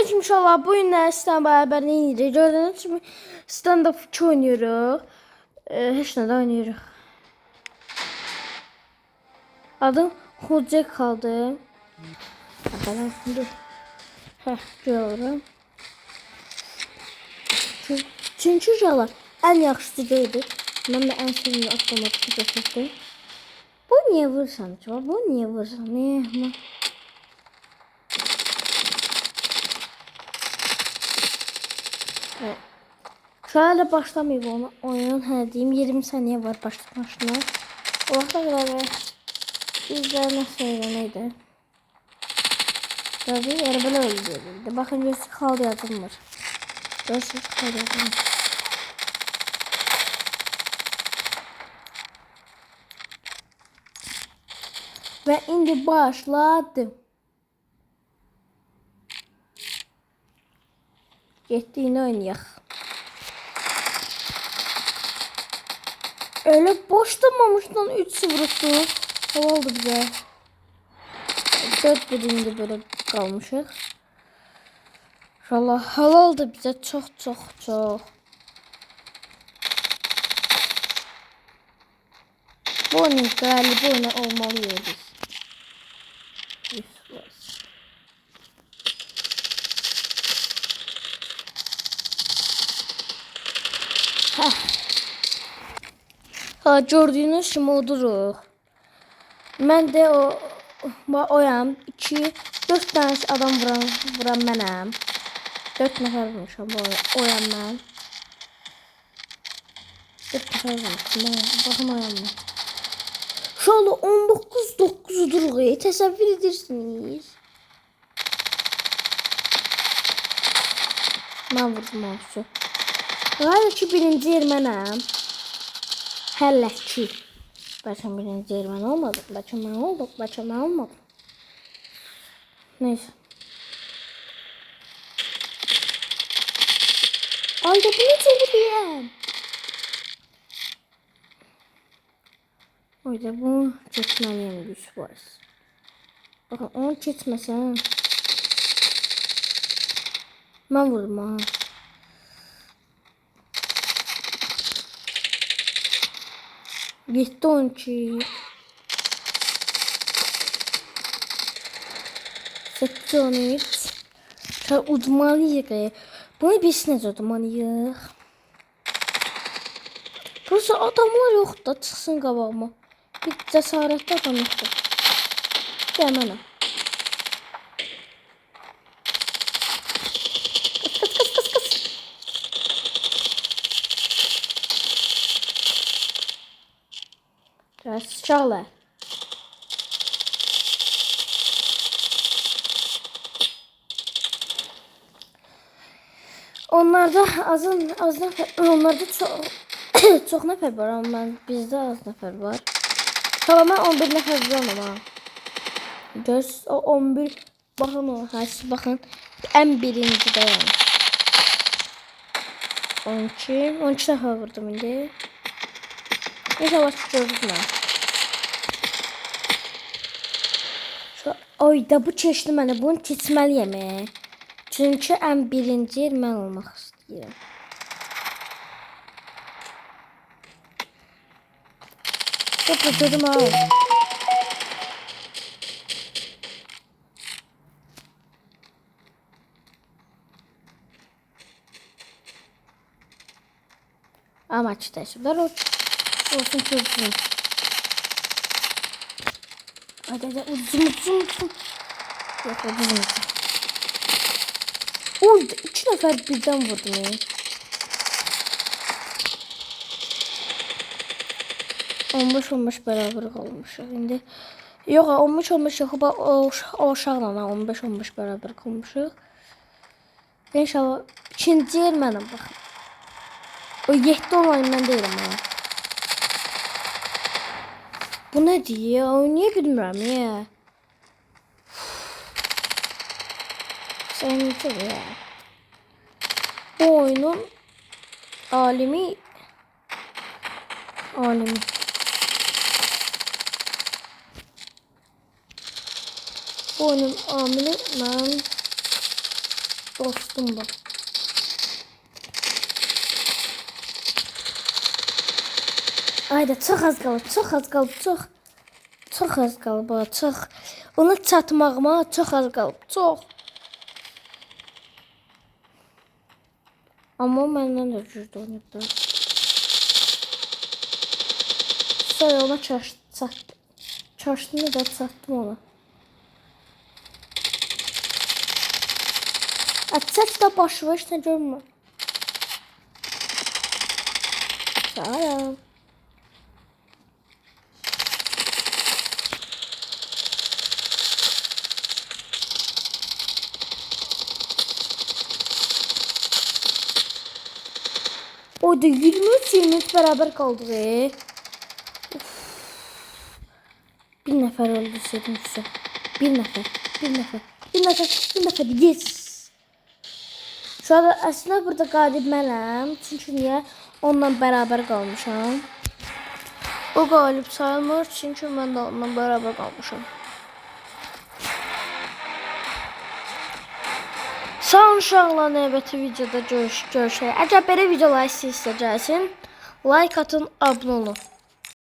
İnşallah bu günler sizden beraber ne yiyeceğiz? Gördüğünüz gibi stand-up 2 oynuyoruz. Hiç ne de oynuyoruz. Adım Hoca kaldı. Bakalım dur. Görüyorum. Çünkü uşaqlar en yaxşısı deyildir. Mən də ən sevimli avtomatik götürdüm. Bu niye vursan acaba? Bu niye vursan? Niye? Evet. Şöyle başlamayayım onu. Oyunun her diyeyim 20 saniye var başlamasına. O vakta kadar bizler nasıl öğreneydi? Tabii yani böyle öldürüldü. Bakın gözü kaldı yazım var. Gözü kaldı yazım var. Ve indi başladım. Gettiğini oynayaq. Öyle boşlamamıştan 3 vurdu. Havaldı bize. 4 indi böyle kalmışıq. İnşallah halaldı bize çok. Bu oyunun galibi oyunu olmalıyız biz. Ha gördüğünüz gibi oduruq. Mən də oyam 4 tane adam vuran mənəm. 4 nəfər vurmuşam oyam mən. 4 nəfər vurmuşam. Baxın oyam mən. Şu anda 19-9 duruq. Təsəvvür edirsiniz. Mən vurdum olsun. Hələ ki birinci yer mənəm. Hələ ki. Başım birinci yer mən olmadı. Başım mən oldu. Başım mən olmadı. Neyse. Ay da bunu çevireyim. O yüzden bunu geçmeliyim güç var. Bakın onu geçmesem. Ben vurdum ha. Gitti 12. 8 13. Şöyle udmalıyıq. Bunu biz necə udmalıyıq? Burası adamlar yoxdur da çıxsın qabağıma. Bir cəsarətli adam yoxdur. Gəl mənə. Qıs. Gəl sıçaqlar. Onlarda onlarda çok nəfər var ama bizdə az nəfər var. Tamam ben 11 nəfər vuramam ha. Göz o 11 bakın o siz bakın en birinci de yani. 12 dəfə vurdum indi. İnşallah çıxıyoruz mən. Oyda bu keçdi mənə bunu keçməliyəm. Çünkü en birinci yer mən olmaq istəyirəm. Çok kaçırdım ha. Ama çiteşimler olsun çözsün. Hadi uzun. Yok uzun. Oy 2 nefer birden vurdum ya. 15 beraber kalmışıq indi. Yox 15 yox o uşaqla 15 beraber kalmışıq. İnşallah ikinci yer mənəm bax. O 7 olan mən deyirəm ha. Bu ne diye? Niye bilmirəm ya. Sen ya. Bu oyunun alimi. Bu oyunun amili ben Dostum bu. Ayda çox az qalıb, çox az qalıb, çox. Çox az qalıb, çox. Ona çatmağıma çox az qalıb, çox. Amma o məndən də güclü oynayıb da. Sonra ona çatdım. Çaşdığını da çatdım ona. Çək də başıma işte görmə. Salam. O da 23-23 beraber kaldı be. Bir nefer öldürseydim size. Bir nefer. Yes. Şu anda aslında burada qalib mənəm. Çünkü niye? Onunla beraber kalmışam. O qalib sayılmır. Çünkü ben de onunla beraber kalmışam. Sağ olun uşaqlar, növbəti videoda görüşək. Əgər belə videolar istəyirsə gəlsin, like atın, abunə olun.